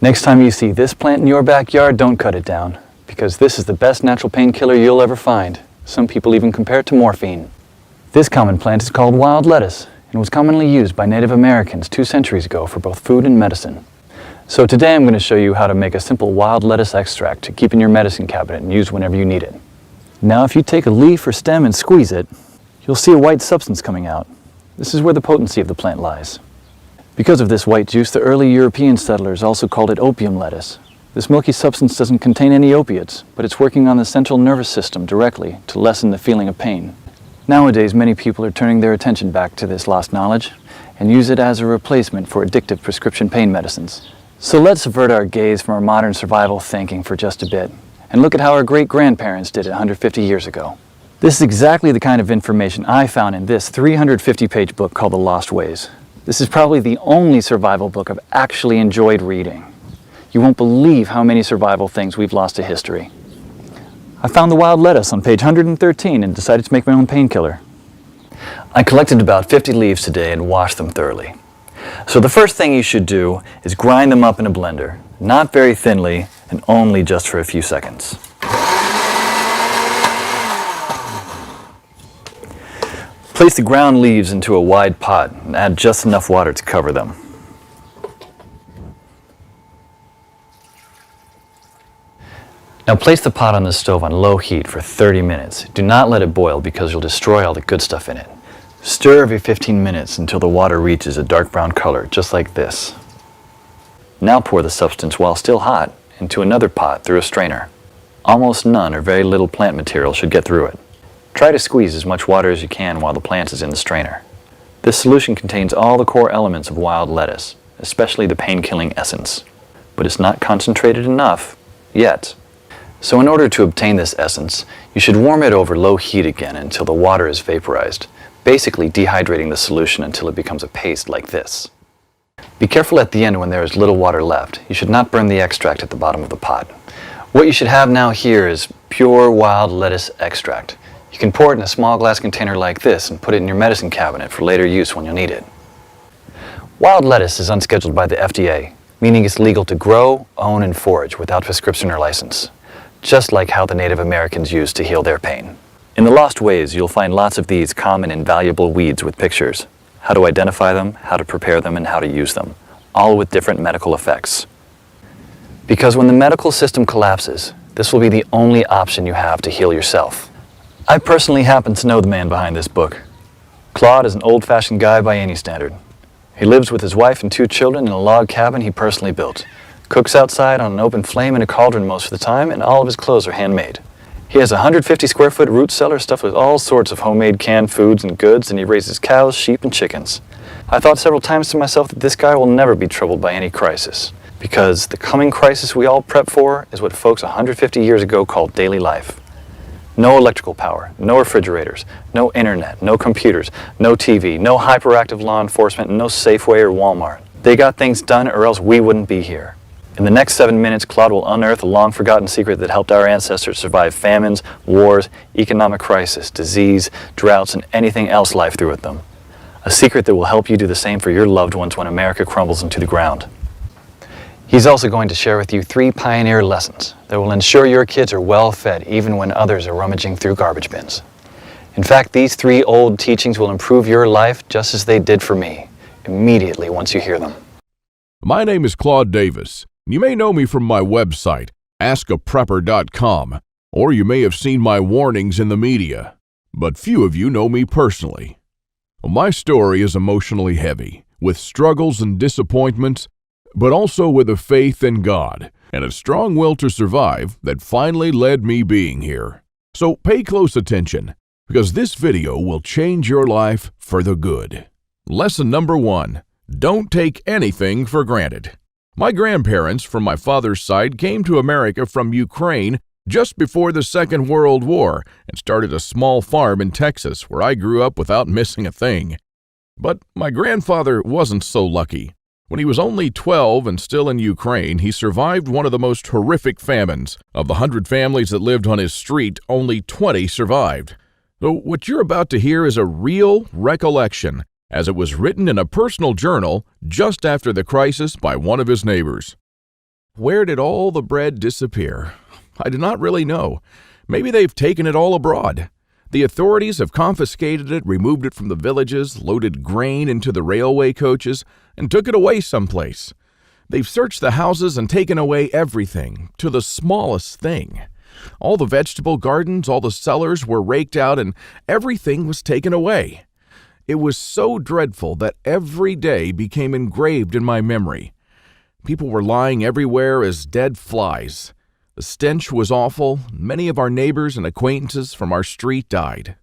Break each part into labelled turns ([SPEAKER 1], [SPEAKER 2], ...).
[SPEAKER 1] Next time you see this plant in your backyard, don't cut it down, because this is the best natural painkiller you'll ever find. Some people even compare it to morphine. This common plant is called wild lettuce and was commonly used by Native Americans 2 centuries ago for both food and medicine. So today I'm going to show you how to make a simple wild lettuce extract to keep in your medicine cabinet and use whenever you need it. Now if you take a leaf or stem and squeeze it, you'll see a white substance coming out. This is where the potency of the plant lies. Because of this white juice, the early European settlers also called it opium lettuce. This milky substance doesn't contain any opiates, but it's working on the central nervous system directly to lessen the feeling of pain. Nowadays, many people are turning their attention back to this lost knowledge and use it as a replacement for addictive prescription pain medicines. So let's avert our gaze from our modern survival thinking for just a bit and look at how our great-grandparents did it 150 years ago. This is exactly the kind of information I found in this 350-page book called The Lost Ways. This is probably the only survival book I've actually enjoyed reading. You won't believe how many survival things we've lost to history. I found the wild lettuce on page 113 and decided to make my own painkiller. I collected about 50 leaves today and washed them thoroughly. So the first thing you should do is grind them up in a blender, not very thinly and only just for a few seconds. Place the ground leaves into a wide pot and add just enough water to cover them. Now place the pot on the stove on low heat for 30 minutes. Do not let it boil because you'll destroy all the good stuff in it. Stir every 15 minutes until the water reaches a dark brown color, just like this. Now pour the substance while still hot into another pot through a strainer. Almost none or very little plant material should get through it. Try to squeeze as much water as you can while the plant is in the strainer. This solution contains all the core elements of wild lettuce, especially the pain-killing essence. But it's not concentrated enough yet. So in order to obtain this essence, you should warm it over low heat again until the water is vaporized, basically dehydrating the solution until it becomes a paste like this. Be careful at the end when there is little water left. You should not burn the extract at the bottom of the pot. What you should have now here is pure wild lettuce extract. You can pour it in a small glass container like this and put it in your medicine cabinet for later use when you'll need it. Wild lettuce is unscheduled by the FDA, meaning it's legal to grow, own, and forage without prescription or license, just like how the Native Americans used to heal their pain. In The Lost Ways, you'll find lots of these common and valuable weeds with pictures, how to identify them, how to prepare them, and how to use them, all with different medical effects. Because when the medical system collapses, this will be the only option you have to heal yourself. I personally happen to know the man behind this book. Claude is an old-fashioned guy by any standard. He lives with his wife and 2 children in a log cabin he personally built. Cooks outside on an open flame in a cauldron most of the time, and all of his clothes are handmade. He has a 150-square-foot root cellar stuffed with all sorts of homemade canned foods and goods, and he raises cows, sheep, and chickens. I thought several times to myself that this guy will never be troubled by any crisis, because the coming crisis we all prep for is what folks 150 years ago called daily life. No electrical power, no refrigerators, no internet, no computers, no TV, no hyperactive law enforcement, and no Safeway or Walmart. They got things done or else we wouldn't be here. In the next 7 minutes, Claude will unearth a long-forgotten secret that helped our ancestors survive famines, wars, economic crisis, disease, droughts, and anything else life threw at them. A secret that will help you do the same for your loved ones when America crumbles into the ground. He's also going to share with you 3 pioneer lessons that will ensure your kids are well fed even when others are rummaging through garbage bins. In fact, these 3 old teachings will improve your life just as they did for me, immediately once you hear them.
[SPEAKER 2] My name is Claude Davis. You may know me from my website, askaprepper.com, or you may have seen my warnings in the media, but few of you know me personally. My story is emotionally heavy, with struggles and disappointments, but also with a faith in God and a strong will to survive that finally led me being here. So pay close attention, because this video will change your life for the good. Lesson number 1, don't take anything for granted. My grandparents from my father's side came to America from Ukraine just before the Second World War and started a small farm in Texas where I grew up without missing a thing. But my grandfather wasn't so lucky. When he was only 12 and still in Ukraine, he survived one of the most horrific famines. Of the 100 families that lived on his street, only 20 survived. So what you're about to hear is a real recollection, as it was written in a personal journal just after the crisis by one of his neighbors. Where did all the bread disappear? I do not really know. Maybe they've taken it all abroad. The authorities have confiscated it, removed it from the villages, loaded grain into the railway coaches, and took it away someplace. They've searched the houses and taken away everything, to the smallest thing. All the vegetable gardens, all the cellars were raked out, and everything was taken away. It was so dreadful that every day became engraved in my memory. People were lying everywhere as dead flies. The stench was awful. Many of our neighbors and acquaintances from our street died.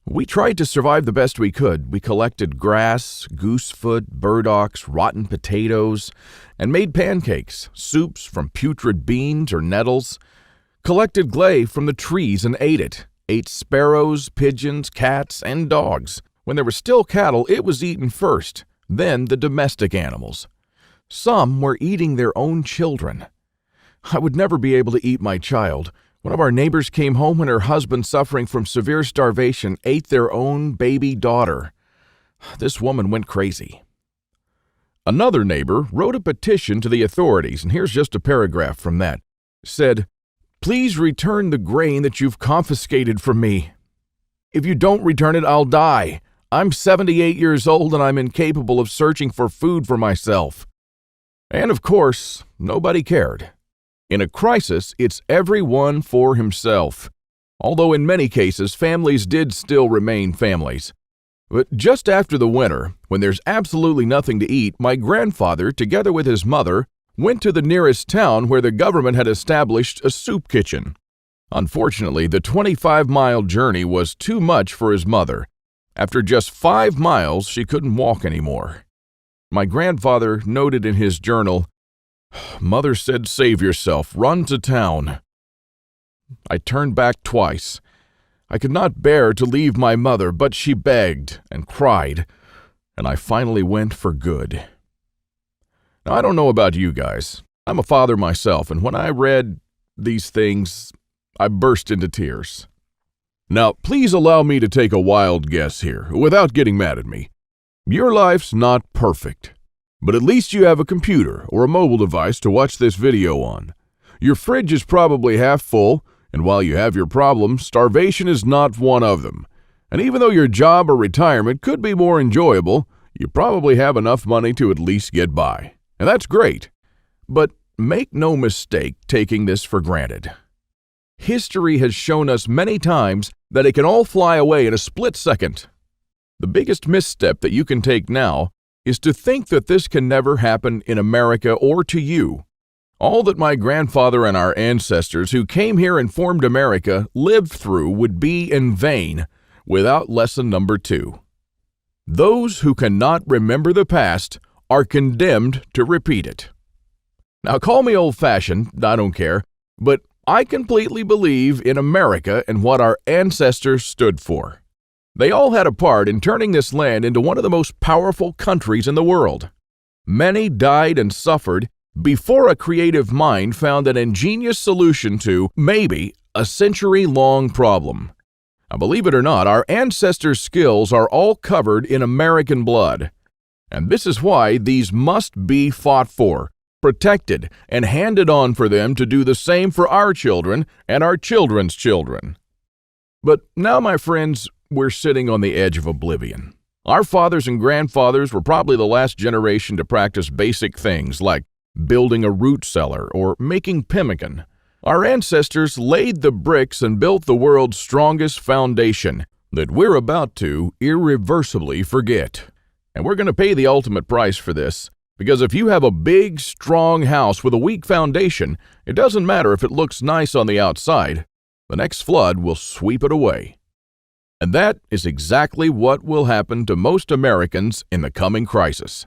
[SPEAKER 2] We tried to survive the best we could. We collected grass, goosefoot, burdocks, rotten potatoes, and made pancakes, soups from putrid beans or nettles, collected clay from the trees and ate it, ate sparrows, pigeons, cats, and dogs. When there were still cattle, it was eaten first, then the domestic animals. Some were eating their own children. I would never be able to eat my child. One of our neighbors came home when her husband, suffering from severe starvation, ate their own baby daughter. This woman went crazy. Another neighbor wrote a petition to the authorities, and here's just a paragraph from that. Said, "Please return the grain that you've confiscated from me. If you don't return it, I'll die. I'm 78 years old and I'm incapable of searching for food for myself." And of course, nobody cared. In a crisis, it's everyone for himself. Although in many cases, families did still remain families. But just after the winter, when there's absolutely nothing to eat, my grandfather, together with his mother, went to the nearest town where the government had established a soup kitchen. Unfortunately, the 25-mile journey was too much for his mother. After just 5 miles, she couldn't walk anymore. My grandfather noted in his journal, "Mother said, save yourself, run to town." I turned back twice. I could not bear to leave my mother, but she begged and cried, and I finally went for good. Now, I don't know about you guys. I'm a father myself, and when I read these things, I burst into tears. Now, please allow me to take a wild guess here, without getting mad at me. Your life's not perfect. But at least you have a computer or a mobile device to watch this video on. Your fridge is probably half full, and while you have your problems, starvation is not one of them. And even though your job or retirement could be more enjoyable, you probably have enough money to at least get by. And that's great. But make no mistake taking this for granted. History has shown us many times that it can all fly away in a split second. The biggest misstep that you can take now is to think that this can never happen in America or to you. All that my grandfather and our ancestors who came here and formed America lived through would be in vain without lesson number 2. Those who cannot remember the past are condemned to repeat it. Now, call me old-fashioned, I don't care, but I completely believe in America and what our ancestors stood for. They all had a part in turning this land into one of the most powerful countries in the world. Many died and suffered before a creative mind found an ingenious solution to, maybe, a century-long problem. Now, believe it or not, our ancestors' skills are all covered in American blood. And this is why these must be fought for, protected, and handed on for them to do the same for our children and our children's children. But now, my friends, we're sitting on the edge of oblivion. Our fathers and grandfathers were probably the last generation to practice basic things like building a root cellar or making pemmican. Our ancestors laid the bricks and built the world's strongest foundation that we're about to irreversibly forget. And we're going to pay the ultimate price for this, because if you have a big, strong house with a weak foundation, it doesn't matter if it looks nice on the outside. The next flood will sweep it away. And that is exactly what will happen to most Americans in the coming crisis.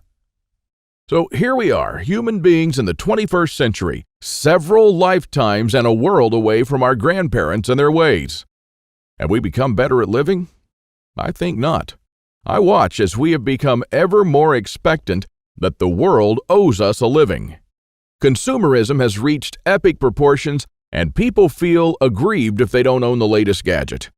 [SPEAKER 2] So here we are, human beings in the 21st century, several lifetimes and a world away from our grandparents and their ways. Have we become better at living? I think not. I watch as we have become ever more expectant that the world owes us a living. Consumerism has reached epic proportions, and people feel aggrieved if they don't own the latest gadget.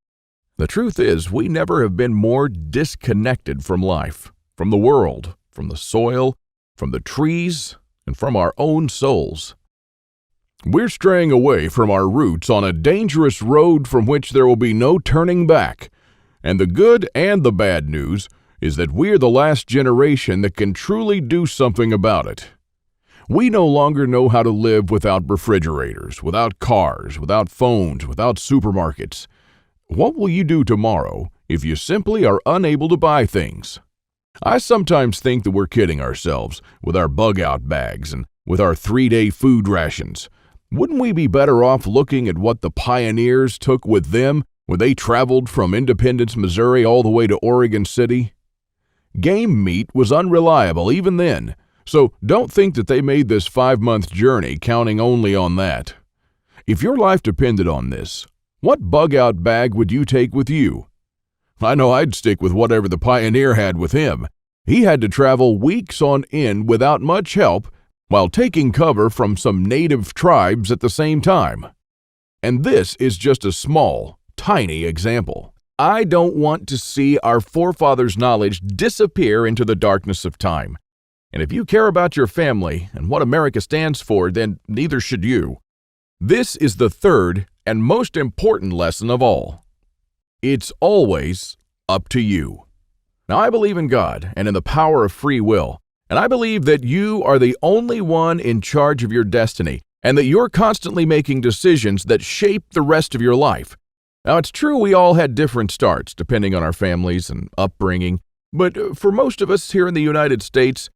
[SPEAKER 2] The truth is, we never have been more disconnected from life, from the world, from the soil, from the trees, and from our own souls. We're straying away from our roots on a dangerous road from which there will be no turning back. And the good and the bad news is that we're the last generation that can truly do something about it. We no longer know how to live without refrigerators, without cars, without phones, without supermarkets. What will you do tomorrow if you simply are unable to buy things? I sometimes think that we're kidding ourselves with our bug-out bags and with our 3-day food rations. Wouldn't we be better off looking at what the pioneers took with them when they traveled from Independence, Missouri all the way to Oregon City? Game meat was unreliable even then, so don't think that they made this 5-month journey counting only on that. If your life depended on this, what bug-out bag would you take with you? I know I'd stick with whatever the pioneer had with him. He had to travel weeks on end without much help while taking cover from some native tribes at the same time. And this is just a small, tiny example. I don't want to see our forefathers' knowledge disappear into the darkness of time. And if you care about your family and what America stands for, then neither should you. This is the third and most important lesson of all. It's always up to you. Now, I believe in God and in the power of free will, and I believe that you are the only one in charge of your destiny, and that you're constantly making decisions that shape the rest of your life. Now, it's true we all had different starts depending on our families and upbringing, but for most of us here in the United States,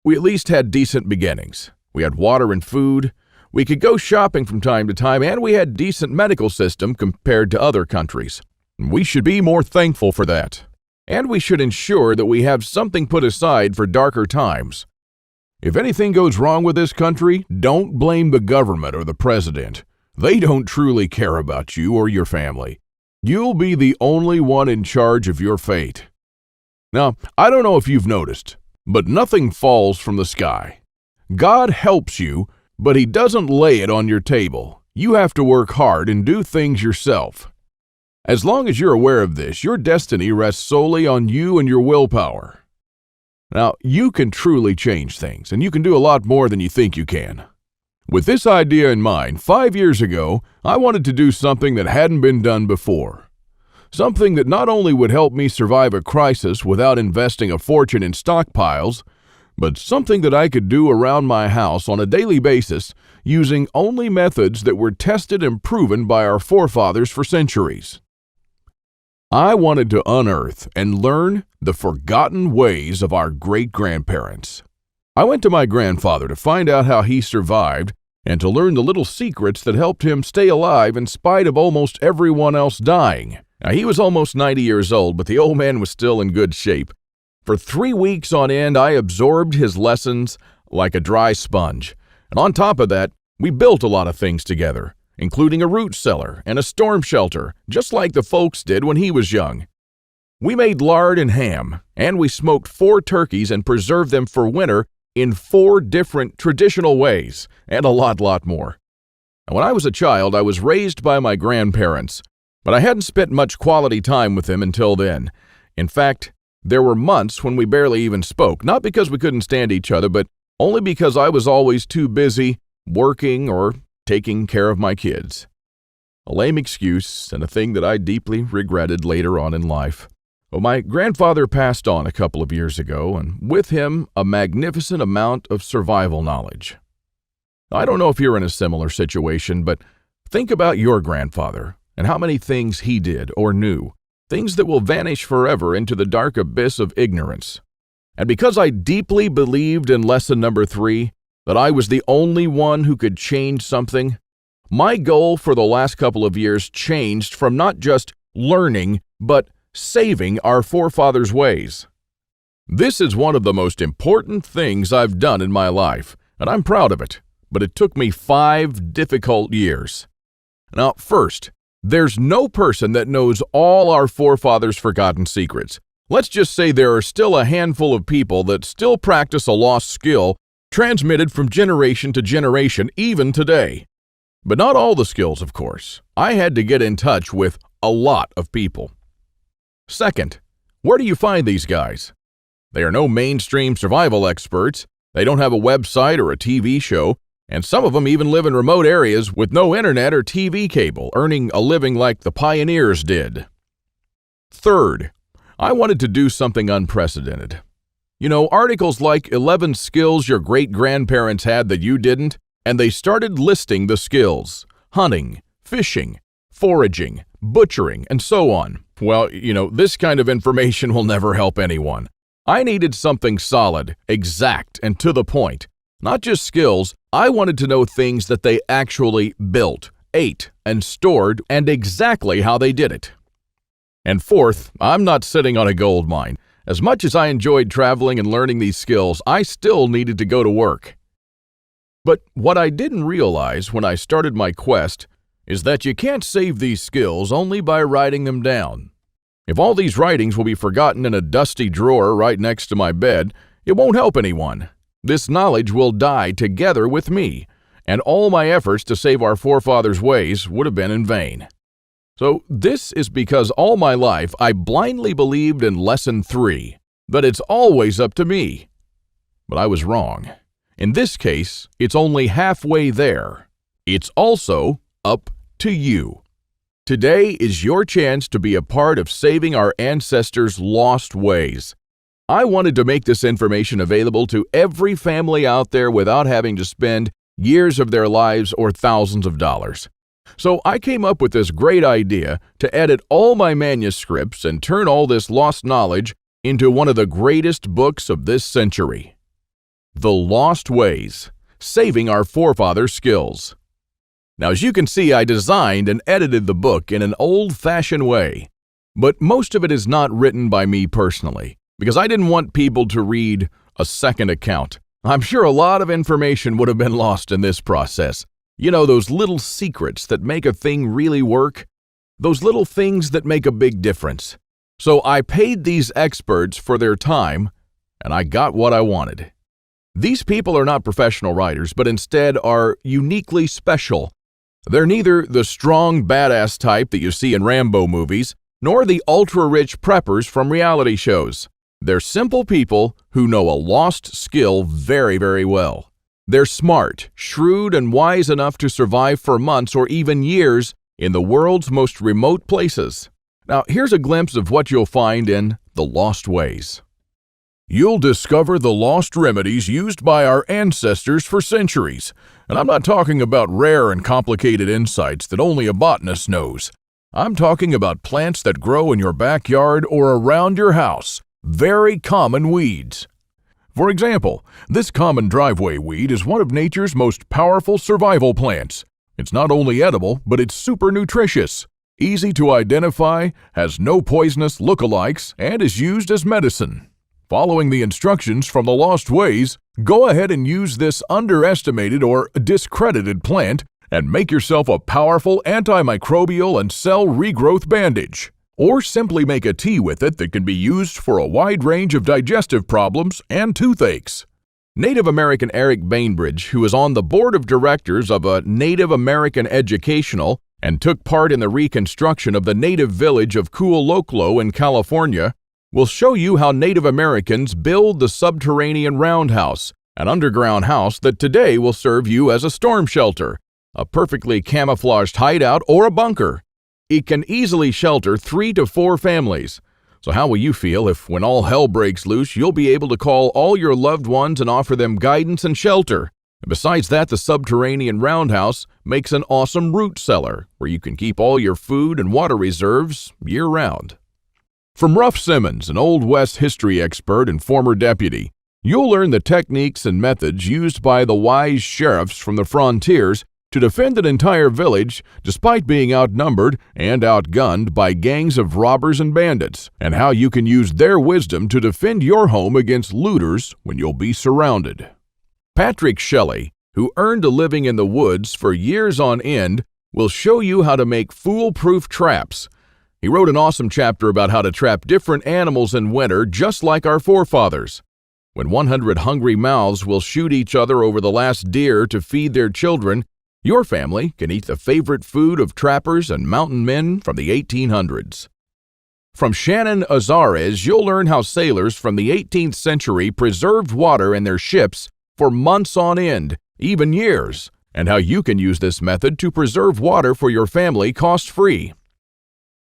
[SPEAKER 2] we at least had decent beginnings. We had water and food, we could go shopping from time to time, and we had a decent medical system compared to other countries. We should be more thankful for that. And we should ensure that we have something put aside for darker times. If anything goes wrong with this country, don't blame the government or the president. They don't truly care about you or your family. You'll be the only one in charge of your fate. Now, I don't know if you've noticed, but nothing falls from the sky. God helps you, but He doesn't lay it on your table. You have to work hard and do things yourself. As long as you're aware of this, your destiny rests solely on you and your willpower. Now, you can truly change things, and you can do a lot more than you think you can. With this idea in mind, 5 years ago, I wanted to do something that hadn't been done before. Something that not only would help me survive a crisis without investing a fortune in stockpiles, but something that I could do around my house on a daily basis using only methods that were tested and proven by our forefathers for centuries. I wanted to unearth and learn the forgotten ways of our great-grandparents. I went to my grandfather to find out how he survived and to learn the little secrets that helped him stay alive in spite of almost everyone else dying. Now, he was almost 90 years old, but the old man was still in good shape. For 3 weeks on end, I absorbed his lessons like a dry sponge. And on top of that, we built a lot of things together, including a root cellar and a storm shelter, just like the folks did when he was young. We made lard and ham, and we smoked 4 turkeys and preserved them for winter in 4 different traditional ways, and a lot more. And when I was a child, I was raised by my grandparents, but I hadn't spent much quality time with them until then. In fact, there were months when we barely even spoke, not because we couldn't stand each other, but only because I was always too busy working or taking care of my kids. A lame excuse and a thing that I deeply regretted later on in life. Well, my grandfather passed on a couple of years ago, and with him, a magnificent amount of survival knowledge. I don't know if you're in a similar situation, but think about your grandfather and how many things he did or knew, things that will vanish forever into the dark abyss of ignorance. And because I deeply believed in lesson number 3, that I was the only one who could change something, my goal for the last couple of years changed from not just learning, but saving our forefathers' ways. This is one of the most important things I've done in my life, and I'm proud of it, but it took me 5 difficult years. Now, first, there's no person that knows all our forefathers' forgotten secrets. Let's just say there are still a handful of people that still practice a lost skill transmitted from generation to generation, even today. But not all the skills, of course. I had to get in touch with a lot of people. Second, where do you find these guys? They are no mainstream survival experts. They don't have a website or a TV show, and some of them even live in remote areas with no internet or TV cable, earning a living like the pioneers did. Third, I wanted to do something unprecedented. You know, articles like 11 skills your great-grandparents had that you didn't, and they started listing the skills: hunting, fishing, foraging, butchering, and so on. Well, this kind of information will never help anyone. I needed something solid, exact, and to the point. Not just skills, I wanted to know things that they actually built, ate, and stored, and exactly how they did it. And fourth, I'm not sitting on a gold mine. As much as I enjoyed traveling and learning these skills, I still needed to go to work. But what I didn't realize when I started my quest is that you can't save these skills only by writing them down. If all these writings will be forgotten in a dusty drawer right next to my bed, it won't help anyone. This knowledge will die together with me, and all my efforts to save our forefathers' ways would have been in vain. So this is because all my life I blindly believed in Lesson 3, that it's always up to me. But I was wrong. In this case, it's only halfway there. It's also up to you. Today is your chance to be a part of saving our ancestors' lost ways. I wanted to make this information available to every family out there without having to spend years of their lives or thousands of dollars. So I came up with this great idea to edit all my manuscripts and turn all this lost knowledge into one of the greatest books of this century. The Lost Ways, Saving Our Forefathers' Skills. Now, as you can see, I designed and edited the book in an old-fashioned way, but most of it is not written by me personally, because I didn't want people to read a second account. I'm sure a lot of information would have been lost in this process. You know, those little secrets that make a thing really work? Those little things that make a big difference. So I paid these experts for their time, and I got what I wanted. These people are not professional writers, but instead are uniquely special. They're neither the strong, badass type that you see in Rambo movies, nor the ultra-rich preppers from reality shows. They're simple people who know a lost skill very, very well. They're smart, shrewd, and wise enough to survive for months or even years in the world's most remote places. Now, here's a glimpse of what you'll find in The Lost Ways. You'll discover the lost remedies used by our ancestors for centuries. And I'm not talking about rare and complicated insights that only a botanist knows. I'm talking about plants that grow in your backyard or around your house. Very common weeds. For example, this common driveway weed is one of nature's most powerful survival plants. It's not only edible, but it's super nutritious, easy to identify, has no poisonous lookalikes, and is used as medicine. Following the instructions from The Lost Ways, go ahead and use this underestimated or discredited plant and make yourself a powerful antimicrobial and cell regrowth bandage. Or simply make a tea with it that can be used for a wide range of digestive problems and toothaches. Native American Eric Bainbridge, who is on the board of directors of a Native American Educational and took part in the reconstruction of the native village of Kualoklo in California, will show you how Native Americans build the subterranean roundhouse, an underground house that today will serve you as a storm shelter, a perfectly camouflaged hideout, or a bunker. It can easily shelter 3 to 4 families. So how will you feel if, when all hell breaks loose, you'll be able to call all your loved ones and offer them guidance and shelter? And besides that, the subterranean roundhouse makes an awesome root cellar where you can keep all your food and water reserves year-round. From Ruff Simmons, an Old West history expert and former deputy, you'll learn the techniques and methods used by the wise sheriffs from the frontiers to defend an entire village despite being outnumbered and outgunned by gangs of robbers and bandits, and how you can use their wisdom to defend your home against looters when you'll be surrounded. Patrick Shelley, who earned a living in the woods for years on end, will show you how to make foolproof traps. He wrote an awesome chapter about how to trap different animals in winter just like our forefathers. When 100 hungry mouths will shoot each other over the last deer to feed their children, your family can eat the favorite food of trappers and mountain men from the 1800s. From Shannon Azares, you'll learn how sailors from the 18th century preserved water in their ships for months on end, even years, and how you can use this method to preserve water for your family cost-free.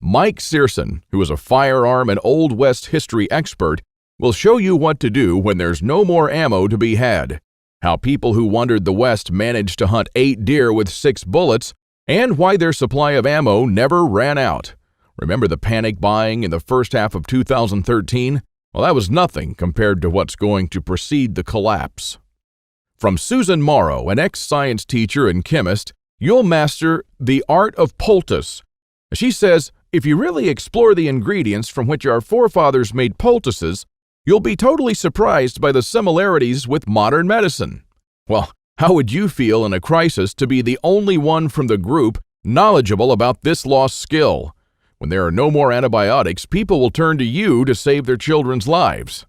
[SPEAKER 2] Mike Searson, who is a firearm and Old West history expert, will show you what to do when there's no more ammo to be had, how people who wandered the West managed to hunt 8 deer with 6 bullets, and why their supply of ammo never ran out. Remember the panic buying in the first half of 2013? Well, that was nothing compared to what's going to precede the collapse. From Susan Morrow, an ex-science teacher and chemist, you'll master the art of poultice. She says, if you really explore the ingredients from which our forefathers made poultices, you'll be totally surprised by the similarities with modern medicine. Well, how would you feel in a crisis to be the only one from the group knowledgeable about this lost skill? When there are no more antibiotics, people will turn to you to save their children's lives.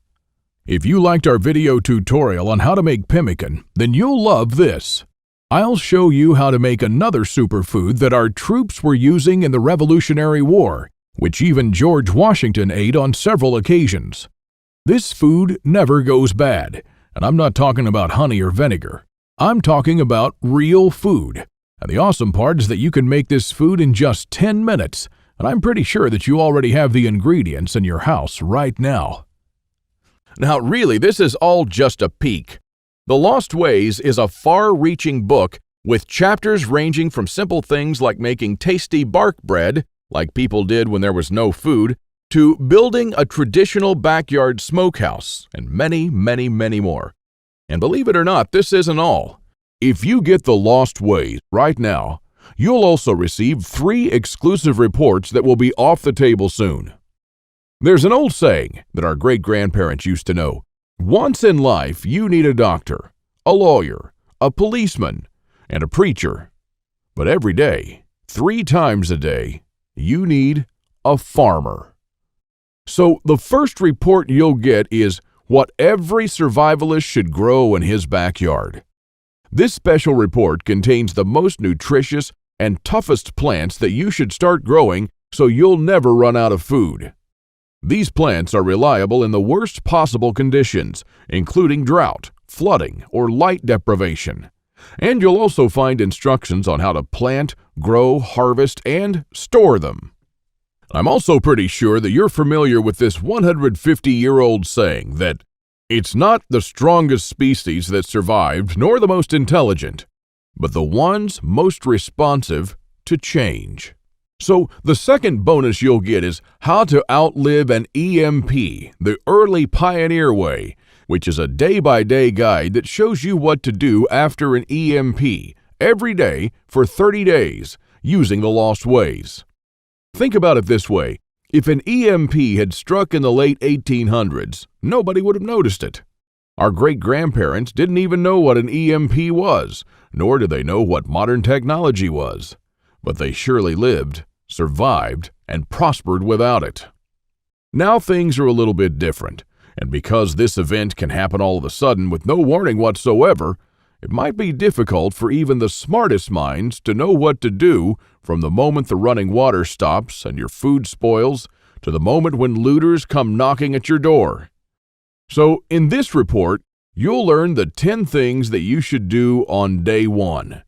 [SPEAKER 2] If you liked our video tutorial on how to make pemmican, then you'll love this. I'll show you how to make another superfood that our troops were using in the Revolutionary War, which even George Washington ate on several occasions. This food never goes bad, and I'm not talking about honey or vinegar. I'm talking about real food. And the awesome part is that you can make this food in just 10 minutes, and I'm pretty sure that you already have the ingredients in your house right now. Now, really, this is all just a peek. The Lost Ways is a far-reaching book with chapters ranging from simple things like making tasty bark bread, like people did when there was no food, to building a traditional backyard smokehouse, and many, many, many more. And believe it or not, this isn't all. If you get The Lost Ways right now, you'll also receive 3 exclusive reports that will be off the table soon. There's an old saying that our great-grandparents used to know. Once in life, you need a doctor, a lawyer, a policeman, and a preacher. But every day, 3 times a day, you need a farmer. So the first report you'll get is what every survivalist should grow in his backyard. This special report contains the most nutritious and toughest plants that you should start growing so you'll never run out of food. These plants are reliable in the worst possible conditions, including drought, flooding, or light deprivation. And you'll also find instructions on how to plant, grow, harvest, and store them. I'm also pretty sure that you're familiar with this 150-year-old saying that it's not the strongest species that survived, nor the most intelligent, but the ones most responsive to change. So the second bonus you'll get is how to outlive an EMP, the early pioneer way, which is a day-by-day guide that shows you what to do after an EMP every day for 30 days using the Lost Ways. Think about it this way. If an EMP had struck in the late 1800s, nobody would have noticed it. Our great-grandparents didn't even know what an EMP was, nor did they know what modern technology was. But they surely lived, survived, and prospered without it. Now things are a little bit different, and because this event can happen all of a sudden with no warning whatsoever, it might be difficult for even the smartest minds to know what to do from the moment the running water stops and your food spoils to the moment when looters come knocking at your door. So in this report, you'll learn the 10 things that you should do on day 1,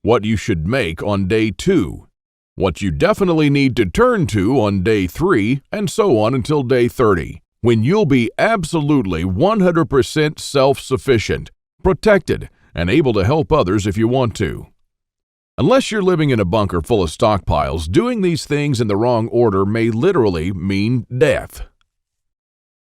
[SPEAKER 2] what you should make on day 2, what you definitely need to turn to on day 3, and so on until day 30, when you'll be absolutely 100% self-sufficient, protected, and able to help others if you want to. Unless you're living in a bunker full of stockpiles, doing these things in the wrong order may literally mean death.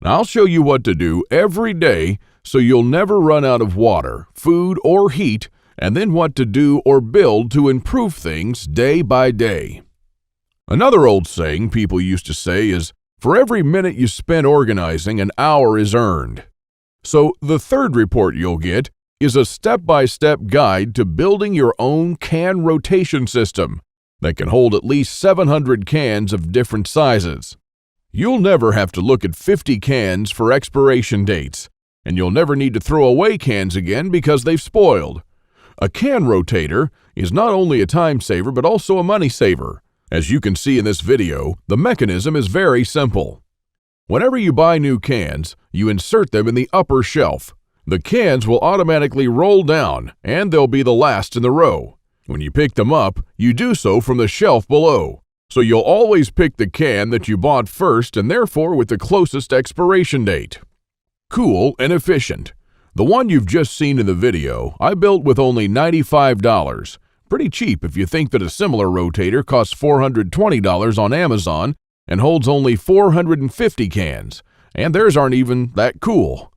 [SPEAKER 2] Now, I'll show you what to do every day so you'll never run out of water, food, or heat, and then what to do or build to improve things day by day. Another old saying people used to say is, for every minute you spend organizing, an hour is earned. So the third report you'll get is a step-by-step guide to building your own can rotation system that can hold at least 700 cans of different sizes. You'll never have to look at 50 cans for expiration dates, and you'll never need to throw away cans again because they've spoiled. A can rotator is not only a time saver but also a money saver. As you can see in this video, the mechanism is very simple. Whenever you buy new cans, you insert them in the upper shelf, The cans will automatically roll down, and they'll be the last in the row. When you pick them up, you do so from the shelf below. So you'll always pick the can that you bought first and therefore with the closest expiration date. Cool and efficient. The one you've just seen in the video, I built with only $95. Pretty cheap if you think that a similar rotator costs $420 on Amazon and holds only 450 cans, and theirs aren't even that cool.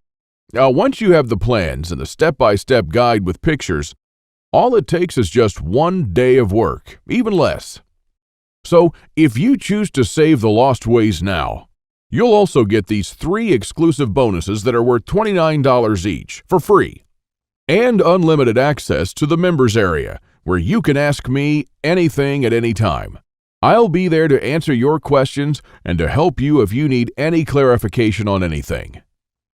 [SPEAKER 2] Now, once you have the plans and the step-by-step guide with pictures, all it takes is just 1 day of work, even less. So, if you choose to save the lost ways now, you'll also get these 3 exclusive bonuses that are worth $29 each for free, and unlimited access to the members area, where you can ask me anything at any time. I'll be there to answer your questions and to help you if you need any clarification on anything.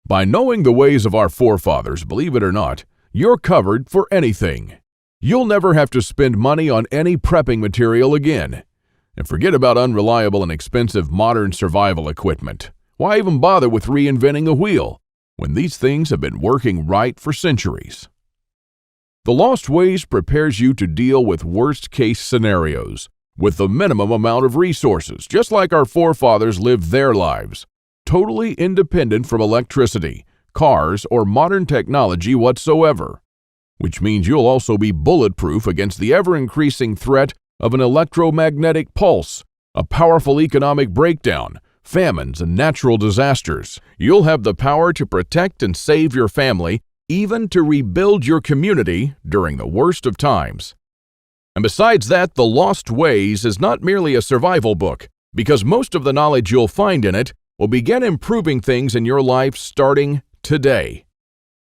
[SPEAKER 2] By knowing the ways of our forefathers, believe it or not, you're covered for anything. You'll never have to spend money on any prepping material again. And forget about unreliable and expensive modern survival equipment. Why even bother with reinventing the wheel when these things have been working right for centuries? The Lost Ways prepares you to deal with worst-case scenarios with the minimum amount of resources, just like our forefathers lived their lives, totally independent from electricity, cars, or modern technology whatsoever, which means you'll also be bulletproof against the ever-increasing threat of an electromagnetic pulse, a powerful economic breakdown, famines, and natural disasters. You'll have the power to protect and save your family, even to rebuild your community during the worst of times. And besides that, The Lost Ways is not merely a survival book, because most of the knowledge you'll find in it will begin improving things in your life starting today.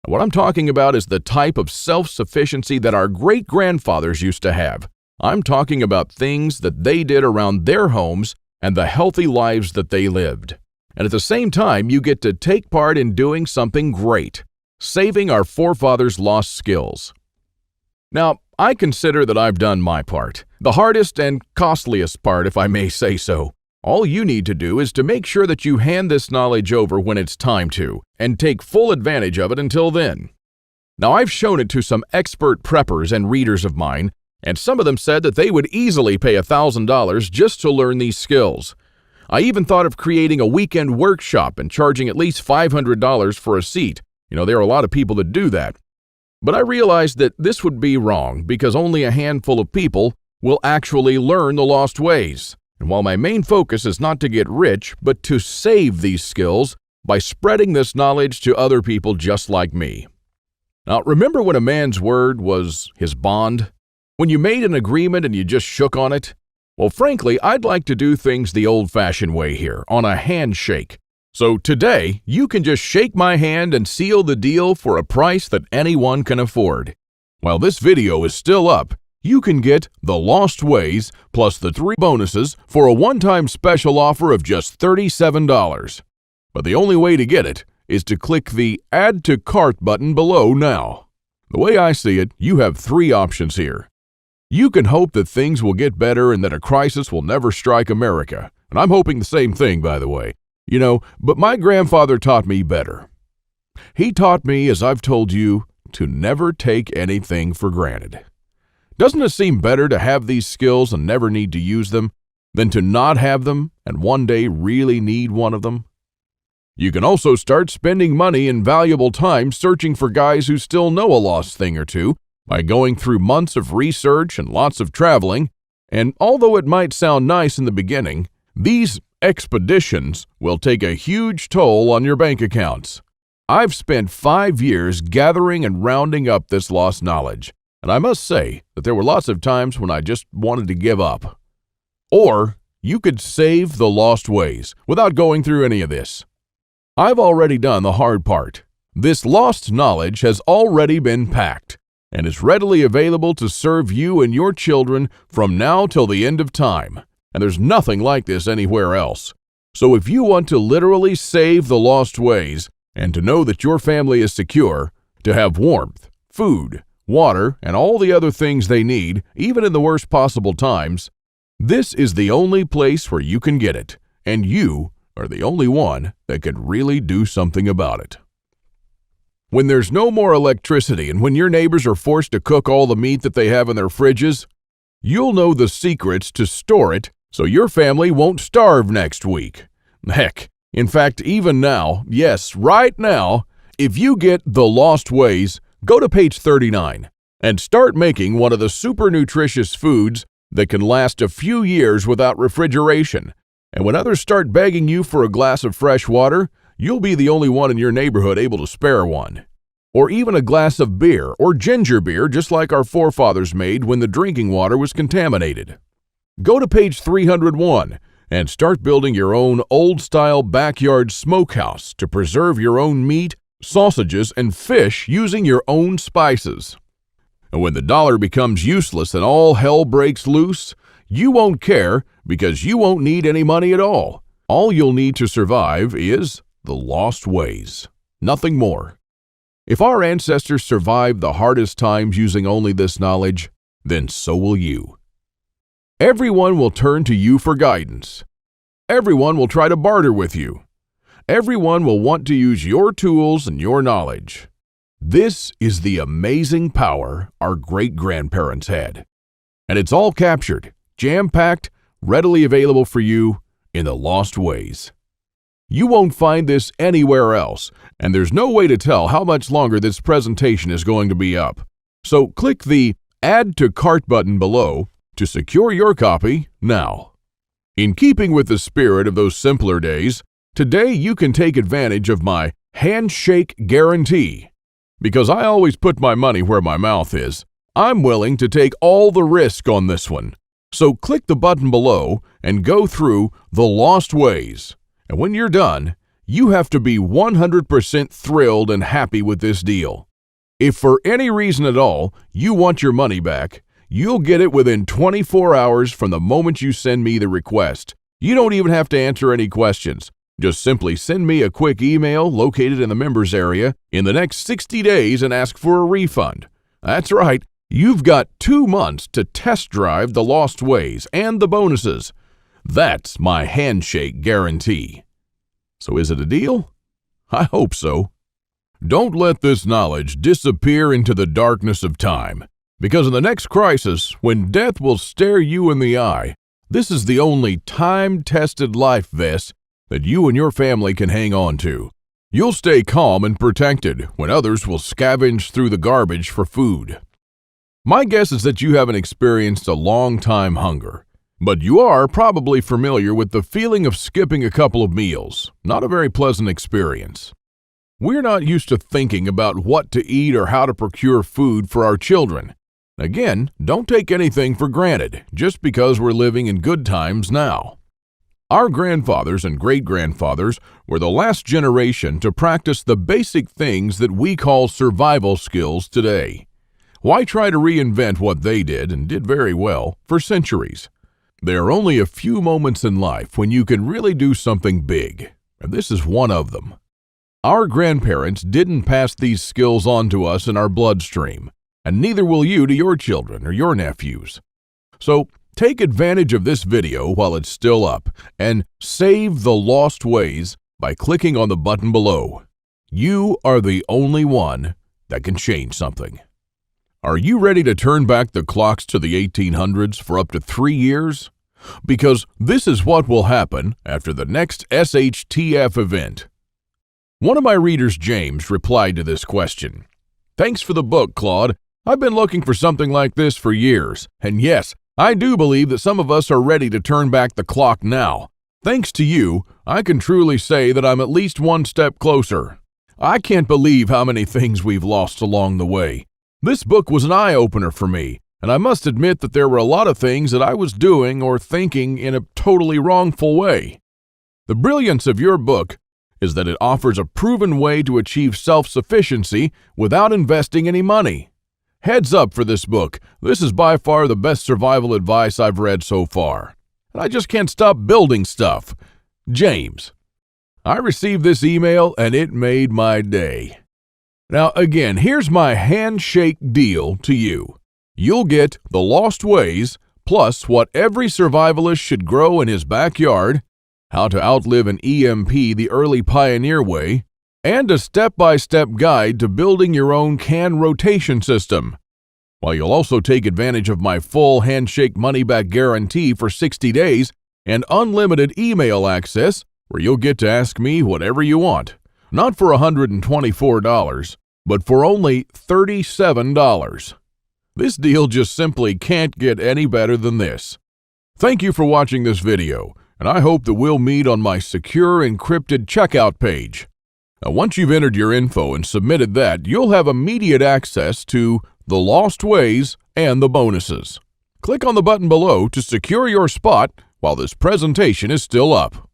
[SPEAKER 2] And what I'm talking about is the type of self-sufficiency that our great-grandfathers used to have. I'm talking about things that they did around their homes and the healthy lives that they lived. And at the same time, you get to take part in doing something great, saving our forefathers' lost skills. Now, I consider that I've done my part, the hardest and costliest part, if I may say so. All you need to do is to make sure that you hand this knowledge over when it's time to, and take full advantage of it until then. Now, I've shown it to some expert preppers and readers of mine, and some of them said that they would easily pay $1,000 just to learn these skills. I even thought of creating a weekend workshop and charging at least $500 for a seat. There are a lot of people that do that. But I realized that this would be wrong because only a handful of people will actually learn the lost ways. And while my main focus is not to get rich, but to save these skills by spreading this knowledge to other people just like me. Now, remember when a man's word was his bond? When you made an agreement and you just shook on it? Well, frankly, I'd like to do things the old-fashioned way here, on a handshake. So today, you can just shake my hand and seal the deal for a price that anyone can afford. While this video is still up, you can get The Lost Ways plus the 3 bonuses for a one-time special offer of just $37. But the only way to get it is to click the Add to Cart button below now. The way I see it, you have 3 options here. You can hope that things will get better and that a crisis will never strike America. And I'm hoping the same thing, by the way. But my grandfather taught me better. He taught me, as I've told you, to never take anything for granted. Doesn't it seem better to have these skills and never need to use them than to not have them and one day really need one of them? You can also start spending money and valuable time searching for guys who still know a lost thing or two by going through months of research and lots of traveling. And although it might sound nice in the beginning, these expeditions will take a huge toll on your bank accounts. I've spent 5 years gathering and rounding up this lost knowledge, and I must say that there were lots of times when I just wanted to give up. Or you could save the lost ways without going through any of this. I've already done the hard part. This lost knowledge has already been packed and is readily available to serve you and your children from now till the end of time. And there's nothing like this anywhere else. So if you want to literally save the lost ways and to know that your family is secure, to have warmth, food, water, and all the other things they need, even in the worst possible times, this is the only place where you can get it, and you are the only one that can really do something about it. When there's no more electricity and when your neighbors are forced to cook all the meat that they have in their fridges, you'll know the secrets to store it so your family won't starve next week. Heck, in fact, even now, yes, right now, if you get The Lost Ways, go to page 39 and start making one of the super nutritious foods that can last a few years without refrigeration. And when others start begging you for a glass of fresh water, you'll be the only one in your neighborhood able to spare one. Or even a glass of beer or ginger beer, just like our forefathers made when the drinking water was contaminated. Go to page 301 and start building your own old-style backyard smokehouse to preserve your own meat, sausages, and fish using your own spices. And when the dollar becomes useless and all hell breaks loose, you won't care because you won't need any money at all. All you'll need to survive is The Lost Ways. Nothing more. If our ancestors survived the hardest times using only this knowledge, then so will you. Everyone will turn to you for guidance. Everyone will try to barter with you. Everyone will want to use your tools and your knowledge. This is the amazing power our great-grandparents had. And it's all captured, jam-packed, readily available for you in The Lost Ways. You won't find this anywhere else, and there's no way to tell how much longer this presentation is going to be up. So click the Add to Cart button below to secure your copy now. In keeping with the spirit of those simpler days, today you can take advantage of my handshake guarantee. Because I always put my money where my mouth is, I'm willing to take all the risk on this one. So click the button below and go through The Lost Ways. And when you're done, you have to be 100% thrilled and happy with this deal. If for any reason at all you want your money back, you'll get it within 24 hours from the moment you send me the request. You don't even have to answer any questions. Just simply send me a quick email located in the members area in the next 60 days and ask for a refund. That's right, you've got 2 months to test drive The Lost Ways and the bonuses. That's my handshake guarantee. So is it a deal? I hope so. Don't let this knowledge disappear into the darkness of time, because in the next crisis, when death will stare you in the eye, this is the only time-tested life vest that you and your family can hang on to. You'll stay calm and protected when others will scavenge through the garbage for food. My guess is that you haven't experienced a long-time hunger, but you are probably familiar with the feeling of skipping a couple of meals. Not a very pleasant experience. We're not used to thinking about what to eat or how to procure food for our children. Again, don't take anything for granted just because we're living in good times now. Our grandfathers and great-grandfathers were the last generation to practice the basic things that we call survival skills today. Why try to reinvent what they did, and did very well, for centuries? There are only a few moments in life when you can really do something big, and this is one of them. Our grandparents didn't pass these skills on to us in our bloodstream, and neither will you to your children or your nephews. So, take advantage of this video while it's still up and save The Lost Ways by clicking on the button below. You are the only one that can change something. Are you ready to turn back the clocks to the 1800s for up to 3 years? Because this is what will happen after the next SHTF event. One of my readers, James, replied to this question. Thanks for the book, Claude. I've been looking for something like this for years, and yes, I do believe that some of us are ready to turn back the clock now. Thanks to you, I can truly say that I'm at least one step closer. I can't believe how many things we've lost along the way. This book was an eye-opener for me, and I must admit that there were a lot of things that I was doing or thinking in a totally wrongful way. The brilliance of your book is that it offers a proven way to achieve self-sufficiency without investing any money. Heads up for this book. This is by far the best survival advice I've read so far. And I just can't stop building stuff. James. I received this email and it made my day. Now again, here's my handshake deal to you. You'll get The Lost Ways, plus what every survivalist should grow in his backyard, How to Outlive an EMP the Early Pioneer Way, and a step-by-step guide to building your own can rotation system. While you'll also take advantage of my full handshake money-back guarantee for 60 days and unlimited email access where you'll get to ask me whatever you want, not for $124, but for only $37. This deal just simply can't get any better than this. Thank you for watching this video, and I hope that we'll meet on my secure encrypted checkout page. Now, once you've entered your info and submitted that, you'll have immediate access to the lost ways and the bonuses. Click on the button below to secure your spot while this presentation is still up.